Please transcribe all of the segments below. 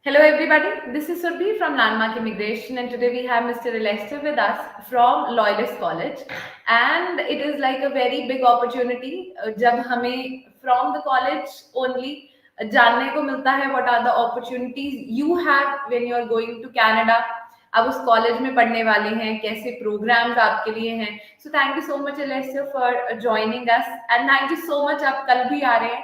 Hello, everybody. This is Surbhi from Landmark Immigration, and today we have Mr. Lester with us from Loyalist College. And it is like a very big opportunity जब हमें from the college only जानने को मिलता है what are the opportunities you have when you are going to Canada. आप उस college में पढ़ने वाले हैं, कैसे प्रोग्राम्स आपके लिए हैं. So thank you so much Lester for joining us and thank you so much आप कल भी आ रहे हैं.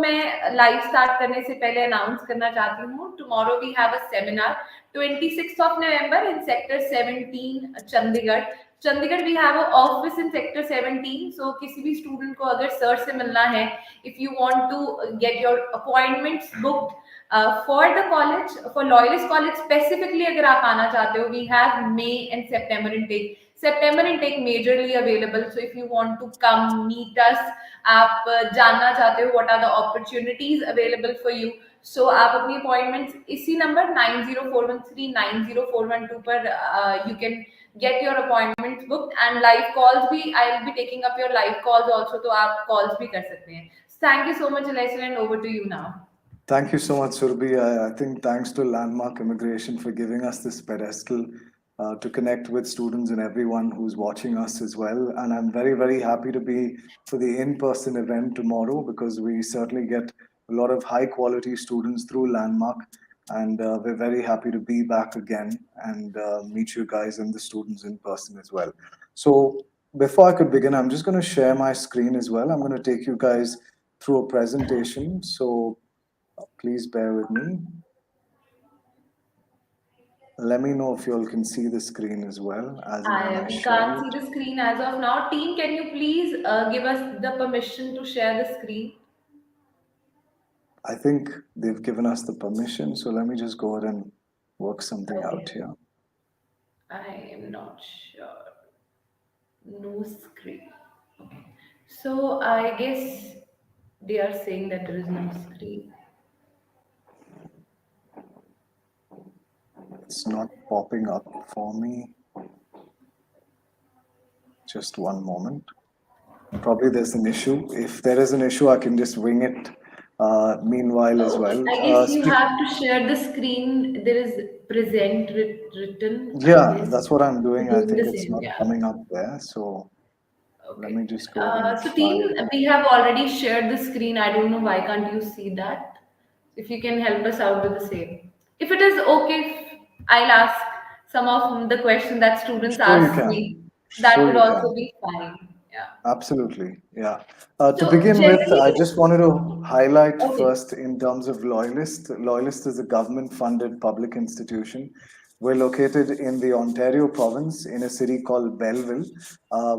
मैं लाइव स्टार्ट करने से पहले अनाउंस करना चाहती हूँ, tomorrow we have a seminar 26th of November in sector 17 Chandigarh. Chandigarh we have a office in sector 17. So किसी भी स्टूडेंट को अगर सर से मिलना है, if you want to get your appointments booked for the college, for loyalist college specifically अगर आप आना चाहते हो, we have May and September intake. September intake majorly available. So if you want to come meet us, आप जानना चाहते हो what are the opportunities available for you, so आप अपनी appointments इसी number 9041390412 पर you can get your appointments booked, and live calls भी I will be taking up your live calls also, तो आप calls भी कर सकते हैं. Thank you so much, Alessio, and over to you now. Thank you so much, Surbhi. I think thanks to Landmark Immigration for giving us this pedestal to connect with students and everyone who's watching us as well. And I'm very, very happy to be for the in-person event tomorrow because we certainly get a lot of high-quality students through Landmark. And we're very happy to be back again and meet you guys and the students in person as well. So before I could begin, I'm just going to share my screen as well. I'm going to take you guys through a presentation. So please bear with me. Let me know if you all can see the screen as well as and when I We share can't see it. the screen as of now. Team, can you please give us the permission to share the screen? I think they've given us the permission, so let me just go ahead and work something out Okay. here. I am not sure. No screen. Okay. So I guess they are saying that there is no screen. It's not popping up for me. Just one moment. Probably there's an issue. If there is an issue, I can just wing it meanwhile as Okay. well. I guess you have to share the screen. There is present written, I Yeah, guess. that's what I'm doing. I Doing the think it's same. not Yeah. coming up there. So let Okay. me just go ahead and So try team, it. we have already shared the screen. I don't know why can't you see that? If you can help us out with the same. If it is okay, I'll ask some of the questions that students Sure, you ask can. me. That Sure, would you also can. be fine. Yeah. Absolutely, yeah. To So begin with, I generally, just wanted to highlight okay. first in terms of Loyalist. Loyalist is a government-funded public institution. We're located in the Ontario province in a city called Belleville,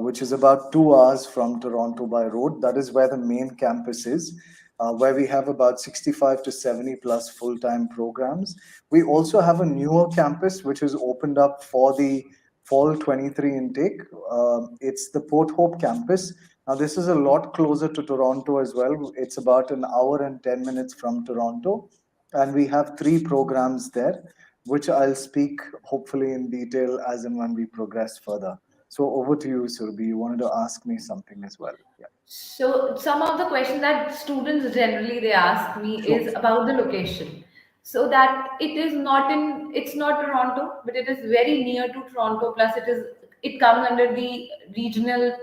which is about 2 hours from Toronto by road. That is where the main campus is, where we have about 65 to 70 plus full-time programs. We also have a newer campus, which is opened up for the fall 23 intake. It's the Port Hope campus. Now, this is a lot closer to Toronto as well. It's about an hour and 10 minutes from Toronto. And we have three programs there, which I'll speak hopefully in detail as and when we progress further. So over to you, Surbhi. You wanted to ask me something as well. Yeah, So some of the questions that students generally they ask me sure. is about the location. So that it's not Toronto, but it is very near to Toronto. Plus, it comes under the regional,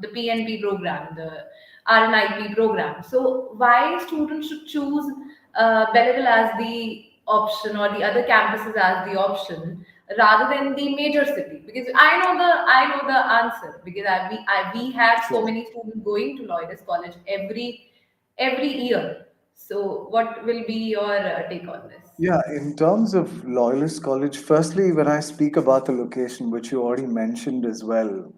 the PNP program, the RNIP program. So why students should choose Belleville as the option or the other campuses as the option rather than the major city? Because I know the answer, because we had so Sure. many students going to Loyalist College every year. So what will be your take on this? Yeah, in terms of Loyalist College, firstly, when I speak about the location, which you already mentioned as well,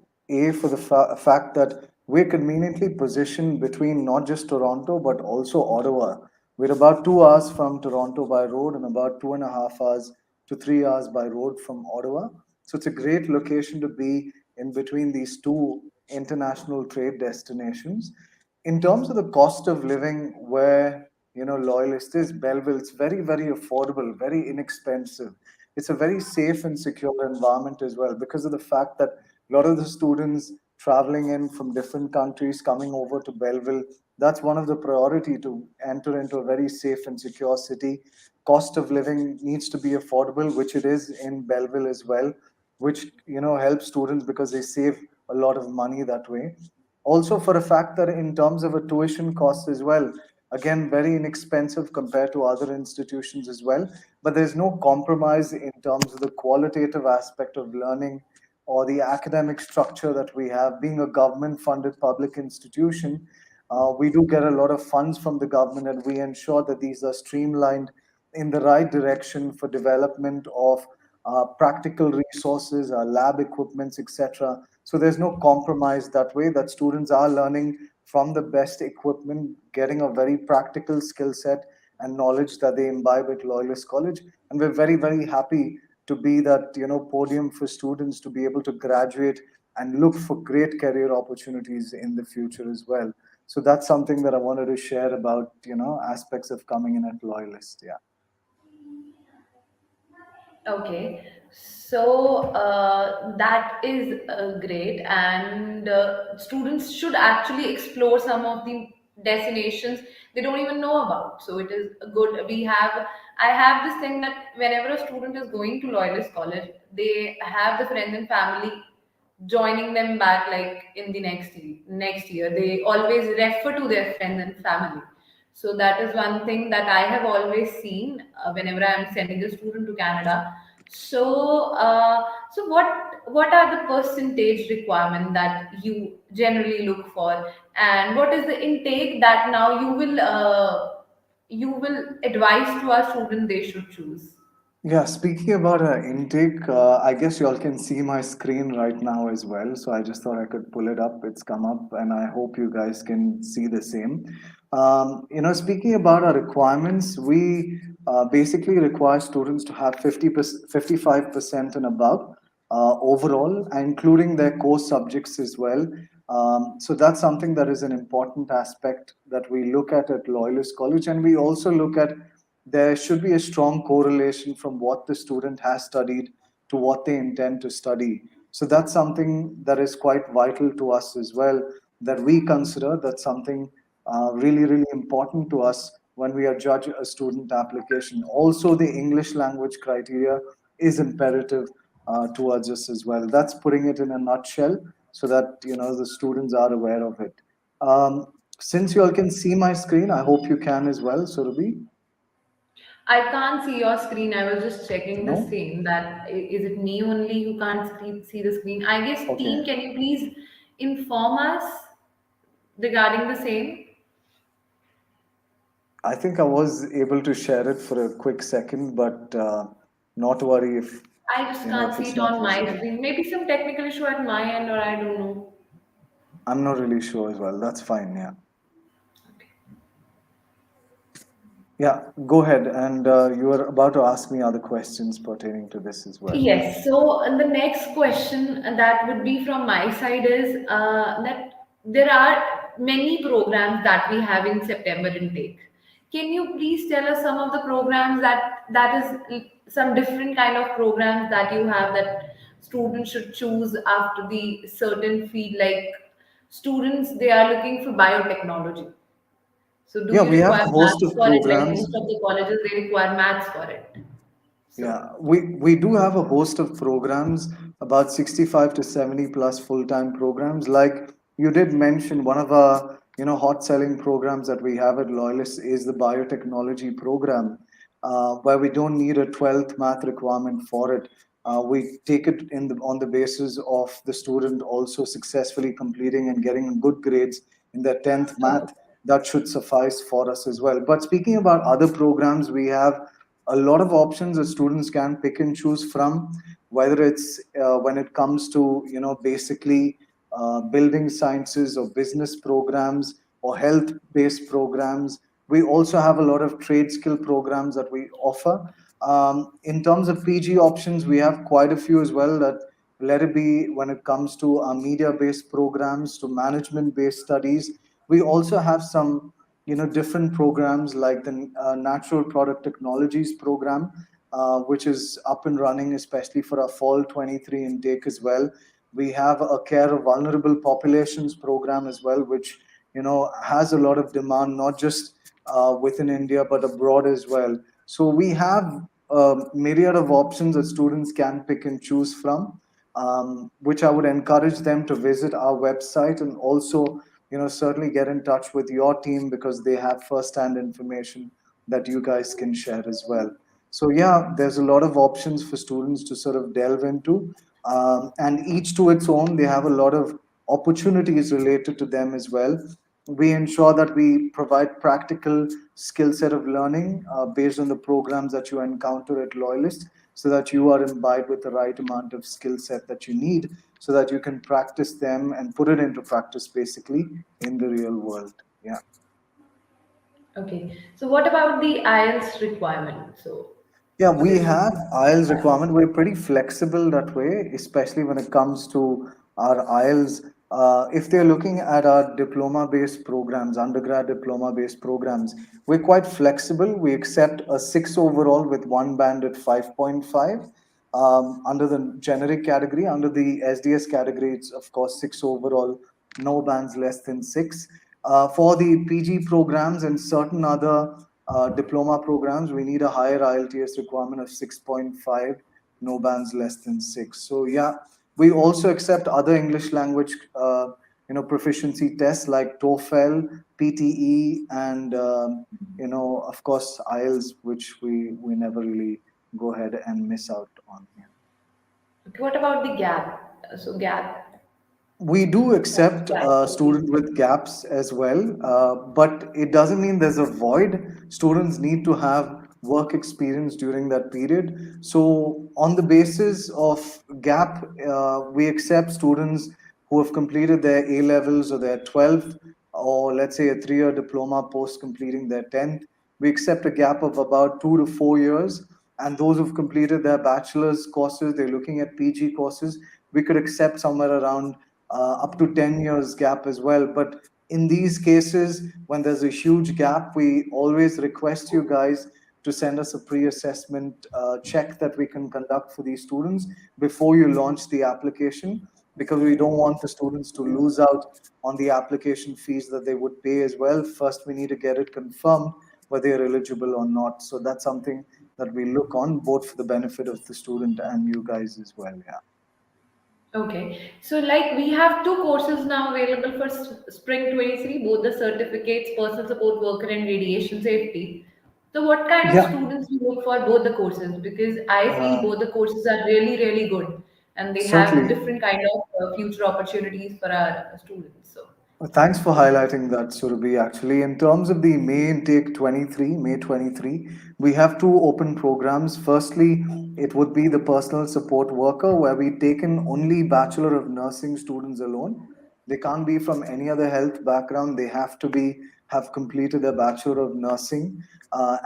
for the fact that we're conveniently positioned between not just Toronto, but also Ottawa. We're about 2 hours from Toronto by road and about 2.5 hours to 3 hours by road from Ottawa. So it's a great location to be in between these two international trade destinations. In terms of the cost of living, where Loyalist is Belleville, it's very, very affordable, very inexpensive. It's a very safe and secure environment as well because of the fact that a lot of the students traveling in from different countries coming over to Belleville That's one of the priority to enter into a very safe and secure city. Cost of living needs to be affordable, which it is in Belleville as well, which helps students because they save a lot of money that way. Also, for a fact that in terms of a tuition cost as well, again, very inexpensive compared to other institutions as well. But there's no compromise in terms of the qualitative aspect of learning or the academic structure that we have. Being a government funded public institution, we do get a lot of funds from the government, and we ensure that these are streamlined in the right direction for development of practical resources, lab equipments, etc. So there's no compromise that way, that students are learning from the best equipment, getting a very practical skill set and knowledge that they imbibe at Loyalist College. And we're very, very happy to be that podium for students to be able to graduate and look for great career opportunities in the future as well. So that's something that I wanted to share about aspects of coming in at Loyalist. Yeah. Okay, so that is great, and students should actually explore some of the destinations they don't even know about. So it is good. I have this thing that whenever a student is going to Loyalist College, they have the friends and family joining them back like in the next year. They always refer to their friends and family. So that is one thing that I have always seen whenever I am sending a student to Canada. So uh, so what what are the percentage requirement that you generally look for, and what is the intake that now you will advise to our student they should choose? Yeah, speaking about intake, I guess you all can see my screen right now as well. So I just thought I could pull it up. It's come up, and I hope you guys can see the same. Speaking about our requirements, we basically require students to have 50%, 55% and above overall, including their core subjects as well. So that's something that is an important aspect that we look at Loyalist College, and we also look at there should be a strong correlation from what the student has studied to what they intend to study. So that's something that is quite vital to us as well, that we consider that's something really, really important to us when we are judge a student application. Also, the English language criteria is imperative towards us as well. That's putting it in a nutshell so that the students are aware of it. Since you all can see my screen, I hope you can as well, Surabhi. I can't see your screen. I was just checking the No? same. Is it me only who can't see the screen? I guess Okay. team, can you please inform us regarding the same? I think I was able to share it for a quick second, but not to worry I just can't if see it's it not on my visible. screen. Maybe some technical issue at my end, or I don't know. I'm not really sure as well. That's fine. Yeah. Yeah. Go ahead. And you were about to ask me other questions pertaining to this as well. Yes. So the next question that would be from my side is that there are many programs that we have in September intake. Can you please tell us some of the programs some different kind of programs that you have that students should choose after the certain field, like students they are looking for biotechnology. So do Yeah, you we have require a host maths of for it? Like programs. most of the colleges they require maths for it. So Yeah, we do have a host of programs, about 65 to 70 plus full-time programs. Like you did mention, one of our hot selling programs that we have at Loyalist is the biotechnology program, where we don't need a 12th math requirement for it. We take it on the basis of the student also successfully completing and getting good grades in their 10th math. That should suffice for us as well. But speaking about other programs, we have a lot of options that students can pick and choose from, whether it's when it comes to basically building sciences or business programs or health based programs. We also have a lot of trade skill programs that we offer. In terms of PG options, we have quite a few as well, that let it be when it comes to media based programs to management based studies. We also have some different programs like the natural product technologies program, which is up and running especially for our fall 23 intake as well. We have a care of vulnerable populations program as well, which has a lot of demand, not just within India but abroad as well. So we have a myriad of options that students can pick and choose from, which I would encourage them to visit our website, and also, certainly get in touch with your team because they have first-hand information that you guys can share as well. So yeah, there's a lot of options for students to sort of delve into, and each to its own. They have a lot of opportunities related to them as well. We ensure that we provide practical skill set of learning based on the programs that you encounter at Loyalist, so that you are imbibed with the right amount of skill set that you need, so that you can practice them and put it into practice basically in the real world. Yeah. Okay. So what about the IELTS requirement? So Yeah, what we is have IELTS requirement. We're pretty flexible that way, especially when it comes to our IELTS. If they're looking at our diploma-based programs, undergrad diploma-based programs, we're quite flexible. We accept a 6 overall with one band at 5.5. Under the generic category, under the SDS category, it's of course 6 overall, no bands less than 6. For the PG programs and certain other diploma programs, we need a higher IELTS requirement of 6.5, no bands less than 6. So yeah, we also accept other English language, proficiency tests like TOEFL, PTE, and of course IELTS, which we never really go ahead and miss out on. Yeah. okay, what about the gap? So gap, We do accept gap students with gaps as well, but it doesn't mean there's a void. Students need to have work experience during that period. So, on the basis of gap, we accept students who have completed their A levels or their 12th, or let's say a 3-year diploma post completing their 10th. We accept a gap of about 2 to 4 years. And those who've completed their bachelor's courses, they're looking at PG courses, we could accept somewhere around up to 10 years gap as well. But in these cases, when there's a huge gap, we always request you guys to send us a pre-assessment check that we can conduct for these students before you launch the application, because we don't want the students to lose out on the application fees that they would pay as well. First, we need to get it confirmed whether they're eligible or not. So that's something that we look on both for the benefit of the student and you guys as well. Yeah. okay. So like we have two courses now available for spring 23, both the certificates, personal support worker and radiation safety. So what kind of Yeah. students you look for both the courses? Because I feel Uh, both the courses are really, really good and they have Certainly. different kind of future opportunities for our students. So Thanks for highlighting that, Surabhi. Actually, in terms of the May intake 23, May 23, we have two open programs. Firstly, it would be the personal support worker, where we take in only Bachelor of Nursing students alone. They can't be from any other health background. They have to have completed their Bachelor of Nursing,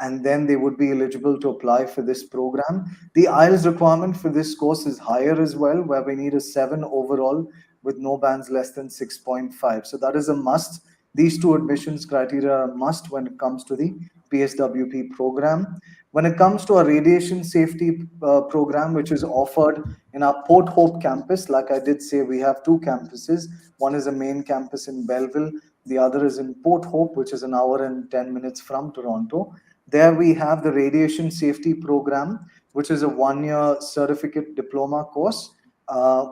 and then they would be eligible to apply for this program. The IELTS requirement for this course is higher as well, where we need a 7 overall with no bands less than 6.5. So that is a must. These two admissions criteria are a must when it comes to the PSWP program. When it comes to our radiation safety program, which is offered in our Port Hope campus, like I did say, we have two campuses. One is a main campus in Belleville, the other is in Port Hope, which is an hour and 10 minutes from Toronto. There we have the radiation safety program, which is a 1-year certificate diploma course,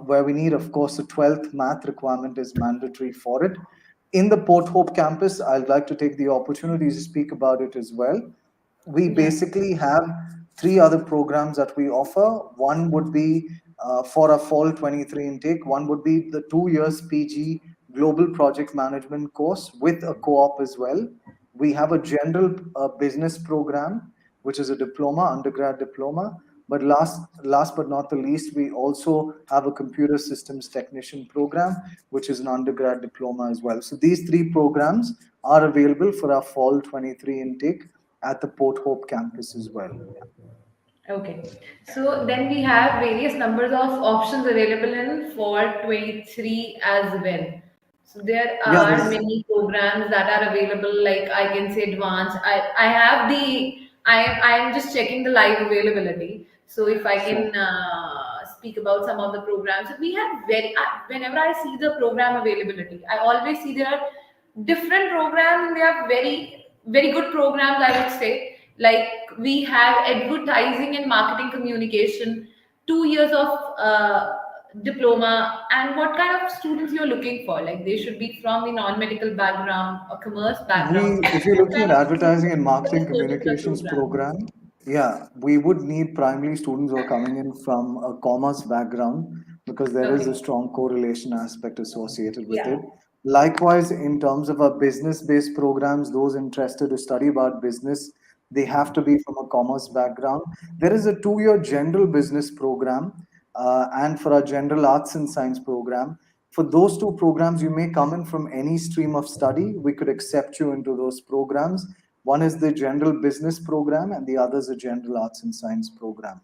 where we need, of course, the 12th math requirement is mandatory for it. In the Port Hope campus, I'd like to take the opportunity to speak about it as well. We yeah. basically have three other programs that we offer. One would be for a fall 23 intake. One would be the 2 years PG Global Project Management course with a co-op as well. We have a general business program, which is a diploma, undergrad diploma. But last but not the least, we also have a computer systems technician program, which is an undergrad diploma as well. So these three programs are available for our fall 23 intake at the Port Hope campus as well. Okay. So then we have various numbers of options available in Fall 23 as well. So there Yeah, are many programs that are available, like I can say advanced. I have the I am just checking the live availability. So if I sure. can speak about some of the programs, we have whenever I see the program availability, I always see there are different programs. They are very, very good programs, I would say. Like we have advertising and marketing communication, 2 years of diploma. And what kind of students you're looking for? Like they should be from the non-medical background or commerce background. If you're What looking kind at of students advertising and for this marketing particular communications program? program, yeah, we would need primarily students who are coming in from a commerce background because there is a Okay. strong correlation aspect associated with Yeah. it. Likewise, in terms of our business-based programs, those interested to study about business, they have to be from a commerce background. There is a 2 year general business program, and for our general arts and science program. For those two programs, you may come in from any stream of study. We could accept you into those programs. One is the general business program, and the other is the general arts and science program.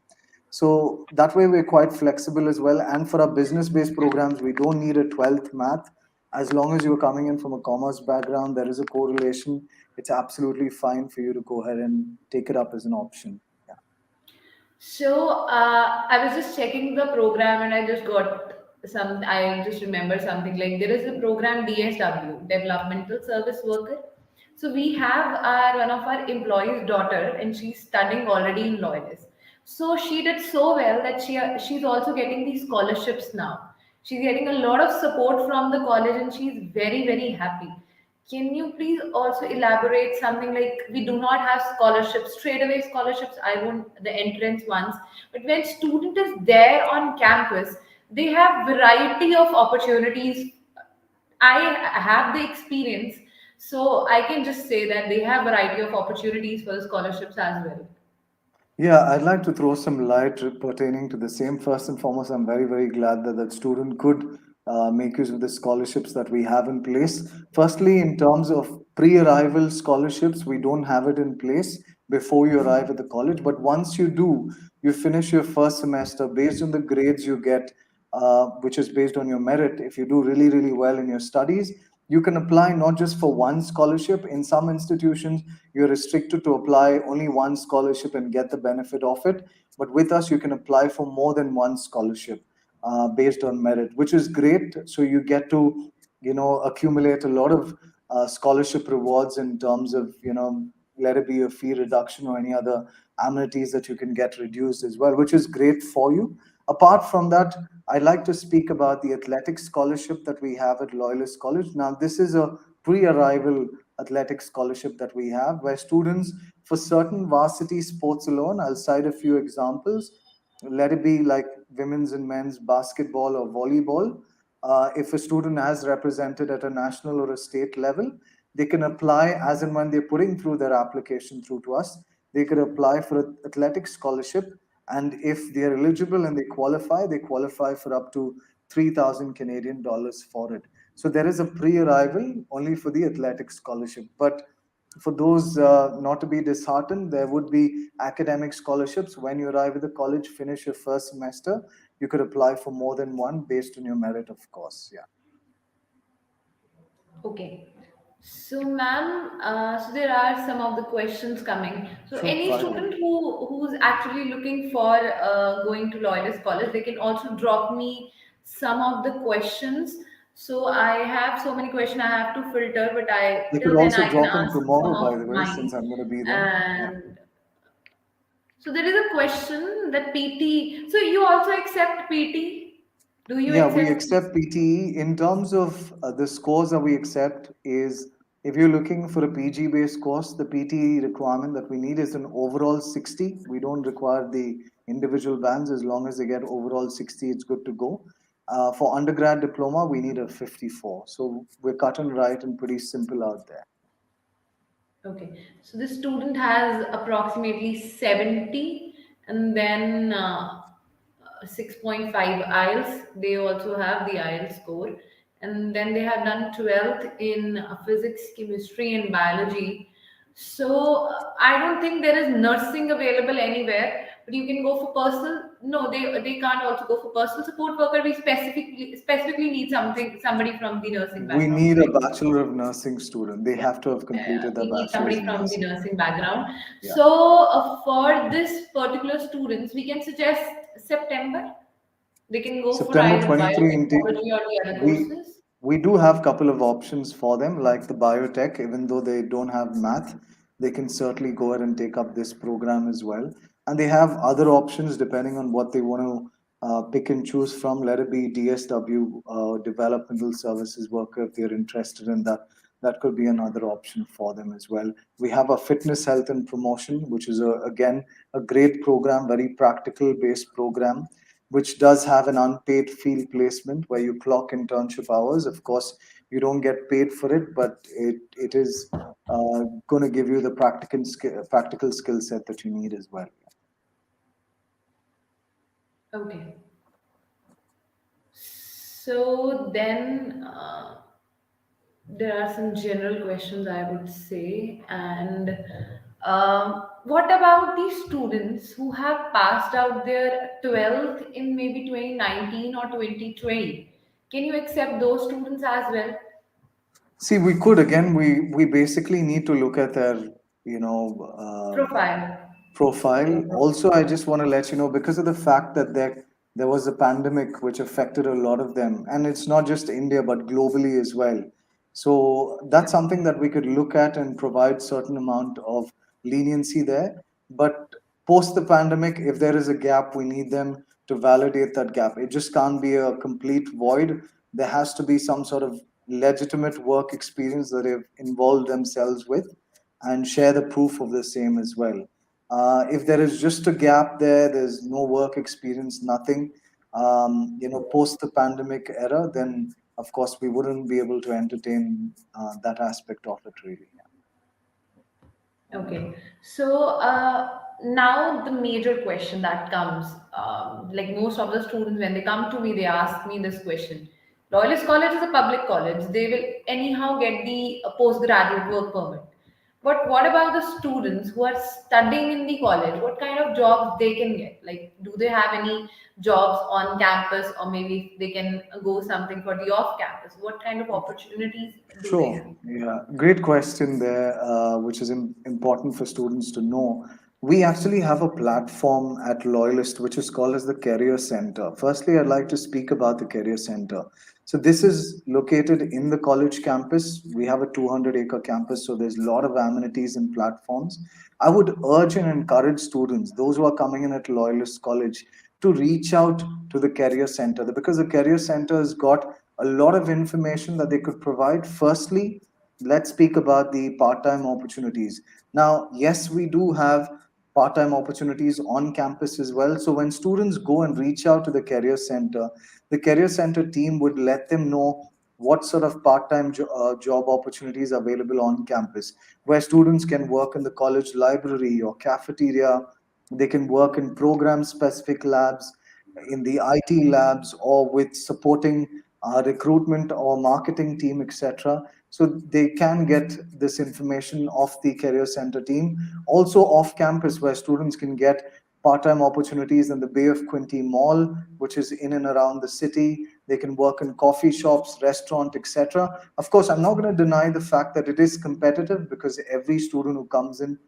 So that way, we're quite flexible as well. And for our business based programs, we don't need a 12th math. As long as you're coming in from a commerce background, there is a correlation. It's absolutely fine for you to go ahead and take it up as an option. Yeah. So I was just checking the program and I just got some. I just remember something like there is a program DSW, Developmental Service Worker. So we have our one of our employees' daughter, and she's studying already in Loyalist. So she did so well that she's also getting these scholarships now. She's getting a lot of support from the college, and she's very happy. Can you please also elaborate something like we do not have scholarships, straight away scholarships, I won't the entrance ones, but when student is there on campus, they have variety of opportunities. I have the experience, so I can just say that they have variety of opportunities for the scholarships as well. Yeah, I'd like to throw some light pertaining to the same. First and foremost, I'm very glad that that student could make use of the scholarships that we have in place. Firstly, in terms of pre-arrival scholarships, we don't have it in place before you arrive at the college. But once you do, you finish your first semester based on the grades you get, which is based on your merit. If you do really well in your studies, you can apply not just for one scholarship. In some institutions, you're restricted to apply only one scholarship and get the benefit of it. But with us, you can apply for more than one scholarship based on merit, which is great. So you get to, accumulate a lot of scholarship rewards in terms of, let it be a fee reduction or any other amenities that you can get reduced as well, which is great for you. Apart from that, I'd like to speak about the athletics scholarship that we have at Loyalist College. Now, this is a pre-arrival athletic scholarship that we have where students, for certain varsity sports alone, I'll cite a few examples. Let it be like women's and men's basketball or volleyball. If a student has represented at a national or a state level, they can apply as and when they're putting through their application through to us. They could apply for an athletic scholarship, and if they're eligible and they qualify for up to 3,000 Canadian dollars for it. So there is a pre-arrival only for the athletic scholarship. But for those not to be disheartened, there would be academic scholarships. When you arrive at the college, finish your first semester, you could apply for more than one based on your merit, of course. Yeah. Okay. So, ma'am, so there are some of the questions coming. So, Sure, any fire away. student who's actually looking for going to Loyalist College, they can also drop me some of the questions. So, I have so many questions I have to filter, but I You could till then also I can drop in ask some tomorrow, by of the way, since mine. I'm going to be there. Yeah. And so, there is a question that PT. So, you also accept PT? Do you Yeah, we accept? accept PTE. In terms of the scores that we accept is if you're looking for a PG based course, the PTE requirement that we need is an overall 60. We don't require the individual bands. As long as they get overall 60, it's good to go. For undergrad diploma, we need a 54. So we're cut and right and pretty simple out there. Okay, so the student has approximately 70, and then 6.5 IELTS. They also have the IELTS score. And then they have done 12th in physics, chemistry, and biology. So I don't think there is nursing available anywhere, but you can go for personal. No, they can't also go for personal support worker. We specifically need somebody from the nursing We background, need a right? Bachelor of Nursing student. They have to have completed their We need bachelor's somebody in from the nursing. nursing background. Yeah. So for this particular students, we can suggest September. They can go for September either 23 intake. biotechnology or the other We courses. We do have a couple of options for them, like the biotech. Even though they don't have math, they can certainly go ahead and take up this program as well. And they have other options depending on what they want to pick and choose from. Let it be DSW, developmental services worker, if they're interested in that. That could be another option for them as well. We have a fitness, health, and promotion, which is again a great program, very practical based program, which does have an unpaid field placement where you clock internship hours. Of course, you don't get paid for it, but it is going to give you the practical skill set that you need as well. Okay. So then there are some general questions I would say. And what about the students who have passed out their 12th in maybe 2019 or 2020? Can you accept those students as well? See, we could again. We basically need to look at their Profile. profile. Also, I just want to let you know, because of the fact that there was a pandemic which affected a lot of them, and it's not just India but globally as well. So that's something that we could look at and provide certain amount of leniency there. But post the pandemic, if there is a gap, we need them to validate that gap. It just can't be a complete void. There has to be some sort of legitimate work experience that they've involved themselves with, and share the proof of the same as well. If there is just a gap there, there's no work experience, nothing, post the pandemic era, then of course we wouldn't be able to entertain that aspect of it really. Okay, so now the major question that comes, like most of the students, when they come to me, they ask me this question. Loyalist College is a public college. They will anyhow get the postgraduate work permit. But what about the students who are studying in the college? What kind of jobs they can get? Like, do they have any jobs on campus, or maybe they can go something for the off campus? What kind of opportunities do they have? Sure. Yeah. Great question there, which is important for students to know. We actually have a platform at Loyalist, which is called as the Career Center. Firstly, I'd like to speak about the Career Center. So this is located in the college campus. We have a 200-acre campus, so there's a lot of amenities and platforms. I would urge and encourage students, those who are coming in at Loyalist College, to reach out to the Career Center, because the Career Center has got a lot of information that they could provide. Firstly, let's speak about the part-time opportunities. Now, yes, we do have part-time opportunities on campus as well. So when students go and reach out to the career center team would let them know what sort of part-time job opportunities are available on campus, where students can work in the college library or cafeteria. They can work in program specific labs, in the IT labs, or with supporting recruitment or marketing team, etc. So they can get this information off the career center team. Also off campus, where students can get part-time opportunities in the Bay of Quinte Mall, which is in and around the city. They can work in coffee shops, restaurant, etc. Of course, I'm not going to deny the fact that it is competitive, because every student who comes in,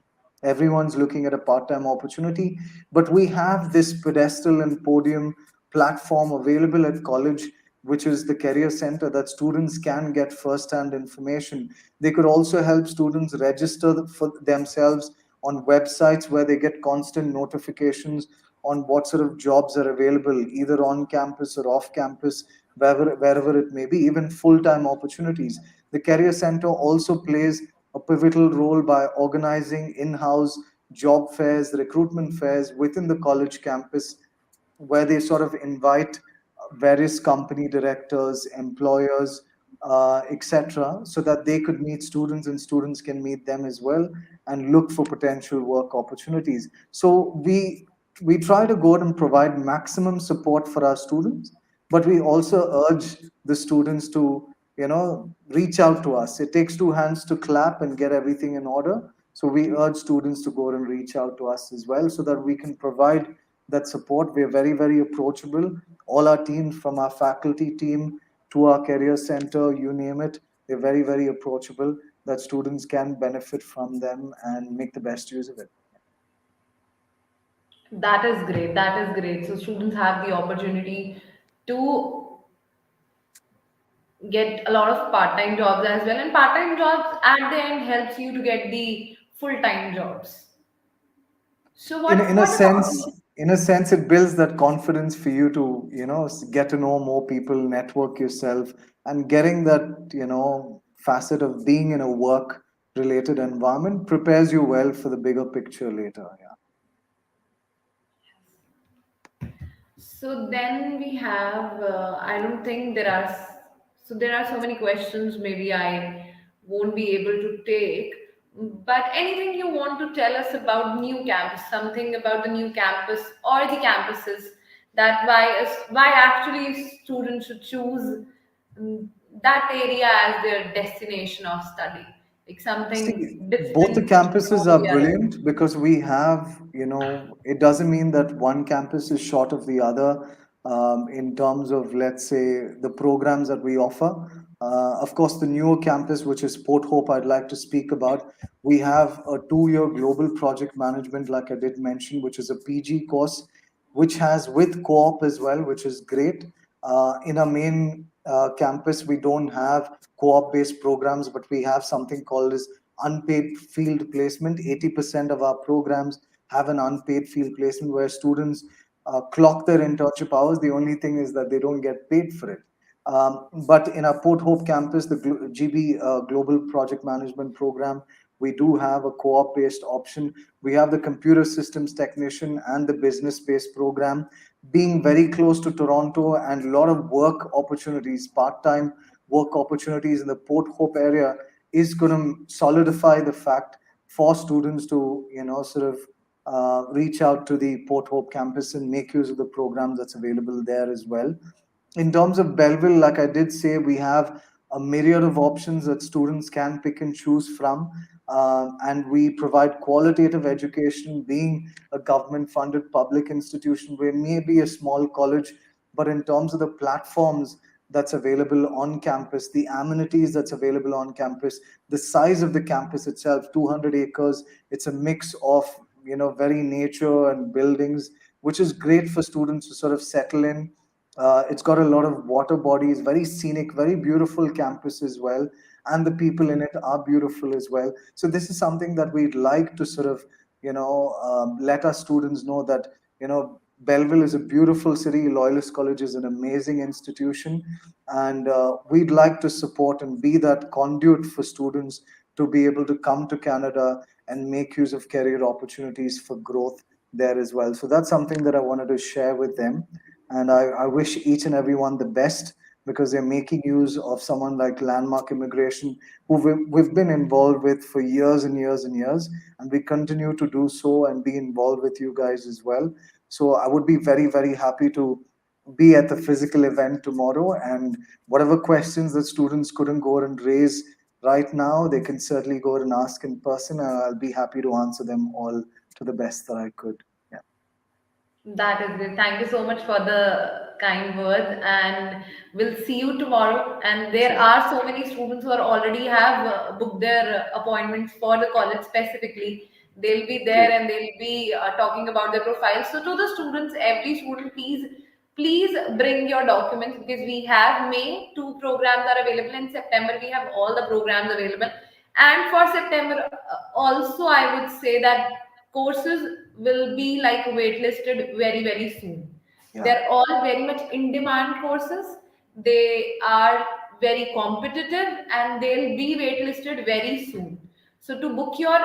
everyone's looking at a part-time opportunity. But we have this pedestal and podium platform available at college, which is the career center, that students can get first-hand information. They could also help students register for themselves on websites, where they get constant notifications on what sort of jobs are available, either on campus or off campus, wherever it may be, even full-time opportunities. The career center also plays a pivotal role by organizing in-house job fairs, recruitment fairs within the college campus, where they sort of invite various company directors, employers, etc., so that they could meet students and students can meet them as well, and look for potential work opportunities. So we try to go out and provide maximum support for our students, but we also urge the students to reach out to us. It takes two hands to clap and get everything in order. So we urge students to go and reach out to us as well, so that we can provide that support. We're very, very approachable. All our teams, from our faculty team to our career center, you name it, they're very, very approachable, that students can benefit from them and make the best use of it. That is great. That is great. So students have the opportunity to get a lot of part-time jobs as well, and part-time jobs at the end helps you to get the full-time jobs. So in what about you? in a sense it builds that confidence for you to get to know more people, network yourself, and getting that facet of being in a work related environment prepares you well for the bigger picture later. Yeah. So then we have, I don't think there are, so there are so many questions maybe I won't be able to take. But anything you want to tell us about new campus, something about the new campus or the campuses, that why actually students should choose mm, that area as their destination of study, like something See, both the different from campuses all are the others. brilliant because we have, it doesn't mean that one campus is short of the other in terms of, let's say, the programs that we offer. Of course, the newer campus, which is Port Hope, I'd like to speak about. We have a 2 year global project management, like I did mention, which is a PG course, which has with co-op as well, which is great. In our main campus, we don't have co-op based programs, but we have something called as unpaid field placement. 80% of our programs have an unpaid field placement where students clock their internship hours. The only thing is that they don't get paid for it. But in our Port Hope campus, the GB Global Project Management Program, we do have a co-op based option. We have the computer systems technician and the business based program, being very close to Toronto, and a lot of work opportunities, part-time work opportunities in the Port Hope area is going to solidify the fact for students to, sort of reach out to the Port Hope campus and make use of the programs that's available there as well. In terms of Belleville, like I did say, we have a myriad of options that students can pick and choose from. And we provide qualitative education, being a government funded public institution. We may be a small college, but in terms of the platforms that's available on campus, the amenities that's available on campus, the size of the campus itself, 200 acres, it's a mix of, very nature and buildings, which is great for students to sort of settle in. It's got a lot of water bodies, very scenic, very beautiful campus as well. And the people in it are beautiful as well. So this is something that we'd like to sort of, let our students know that, Belleville is a beautiful city. Loyalist College is an amazing institution. And we'd like to support and be that conduit for students to be able to come to Canada and make use of career opportunities for growth there as well. So that's something that I wanted to share with them. And I wish each and everyone the best because they're making use of someone like Landmark Immigration, who we've been involved with for years and years and years. And we continue to do so and be involved with you guys as well. So I would be very, very happy to be at the physical event tomorrow. And whatever questions that students couldn't go and raise right now, they can certainly go and ask in person. And I'll be happy to answer them all to the best that I could. Yeah. That is great. Thank you so much for the kind words, and we'll see you tomorrow. And there Sure. are so many students who are already have booked their appointments for the college specifically. They'll be there Great. and they'll be talking about their profiles. So to the students, every student, please bring your documents because we have May, two programs are available. In September we have all the programs available, and for September also I would say that courses will be like waitlisted very soon. Yeah. They're all very much in demand courses. They are very competitive and they'll be waitlisted very soon. So to book your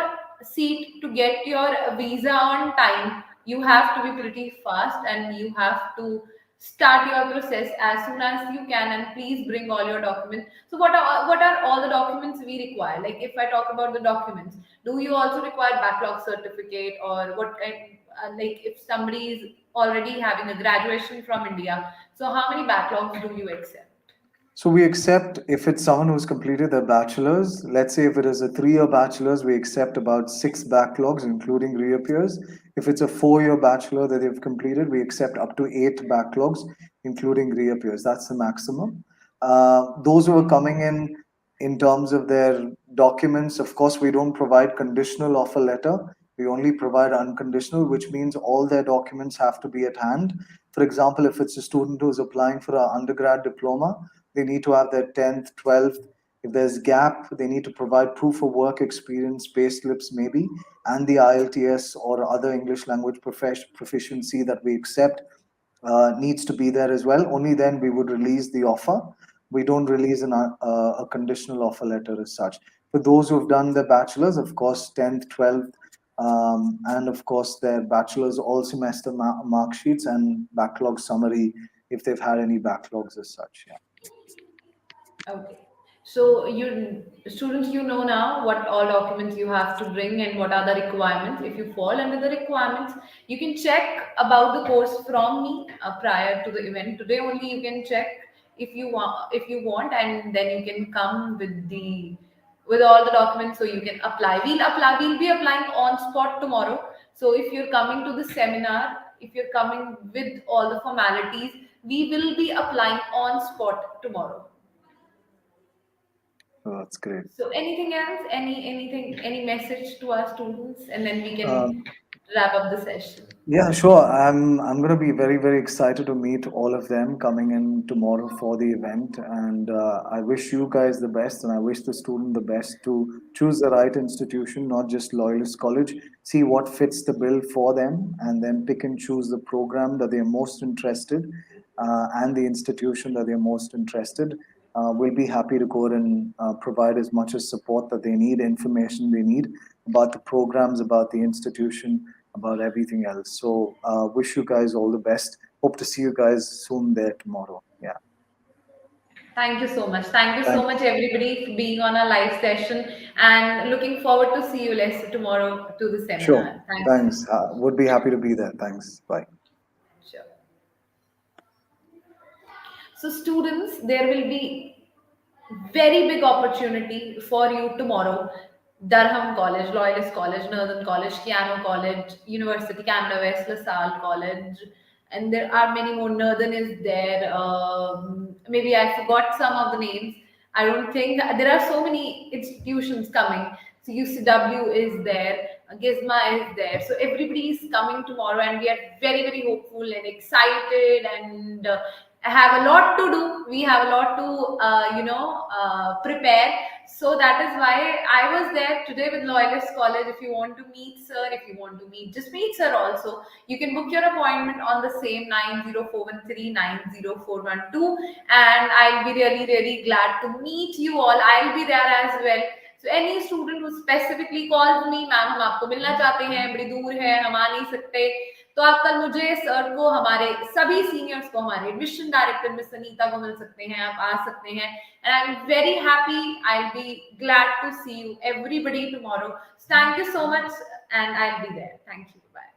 seat, to get your visa on time, you have to be pretty fast and you have to start your process as soon as you can, and please bring all your documents. So what are all the documents we require? Like if I talk about the documents, do you also require backlog certificate, or what kind, like if somebody is already having a graduation from India, so how many backlogs do you accept? So we accept if it's someone who's completed their bachelor's, let's say if it is a 3 year bachelor's, we accept about 6 backlogs, including reappears. If it's a 4 year bachelor that they've completed, we accept up to 8 backlogs, including reappears. That's the maximum. Those who are coming in terms of their documents, of course, we don't provide conditional offer letter. We only provide unconditional, which means all their documents have to be at hand. For example, if it's a student who's applying for an undergrad diploma, they need to have their 10th, 12th. If there's gap, they need to provide proof of work experience, pay slips maybe, and the IELTS or other English language proficiency that we accept needs to be there as well. Only then we would release the offer. We don't release a conditional offer letter as such. For those who've done their bachelor's, of course, 10th, 12th, and of course their bachelor's all semester mark sheets and backlog summary if they've had any backlogs as such. Yeah. Okay. So you students, you know now what all documents you have to bring and what are the requirements. If you fall under the requirements, you can check about the course from me prior to the event. Today only you can check if you want, and then you can come with all the documents so you can apply. We'll be applying on spot tomorrow. So if you're coming to the seminar, if you're coming with all the formalities, we will be applying on spot tomorrow. So that's great. So anything else? Any message to our students, and then we can Um, wrap up the session. Yeah, sure. I'm going to be very, very excited to meet all of them coming in tomorrow for the event, and I wish you guys the best, and I wish the student the best to choose the right institution, not just Loyalist College. See what fits the bill for them, and then pick and choose the program that they're most interested, and the institution that they're most interested. We'll be happy to go ahead and provide as much as support that they need, information they need about the programs, about the institution, about everything else. So wish you guys all the best. Hope to see you guys soon there tomorrow. Yeah. Thank you so much. Thank you so Thank much, everybody, for being on our live session, and looking forward to see you, Lester, tomorrow to the Sure. seminar. Thank you. Thanks. Would be happy to be there. Thanks. Bye. Sure. So, students, there will be very big opportunity for you tomorrow. Durham College, Loyalist College, Northern College, Keano College, University Canada West, LaSalle College, and there are many more. Northern is there. Maybe I forgot some of the names. I don't think there are so many institutions coming. So UCW is there, Gizma is there. So everybody is coming tomorrow, and we are very, very hopeful and excited, and have a lot to do. We have a lot to, prepare. So that is why I was there today with Loyalist College. If you want to meet sir, if you want to meet, just meet sir also. You can book your appointment on the same 9041390412, and I'll be really, really glad to meet you all. I'll be there as well. So any student who specifically calls me, ma'am हम आपको मिलना चाहते हैं, बड़ी दूर है, हम आ नहीं सकते, तो आप कल मुझे, सर को, हमारे सभी सीनियर्स को, हमारे एडमिशन डायरेक्टर मिस सनीता को मिल सकते हैं, आप आ सकते हैं. And I'm very happy. I'll be glad to see you everybody tomorrow. So thank you so much, and I'll be there. Thank you. Bye.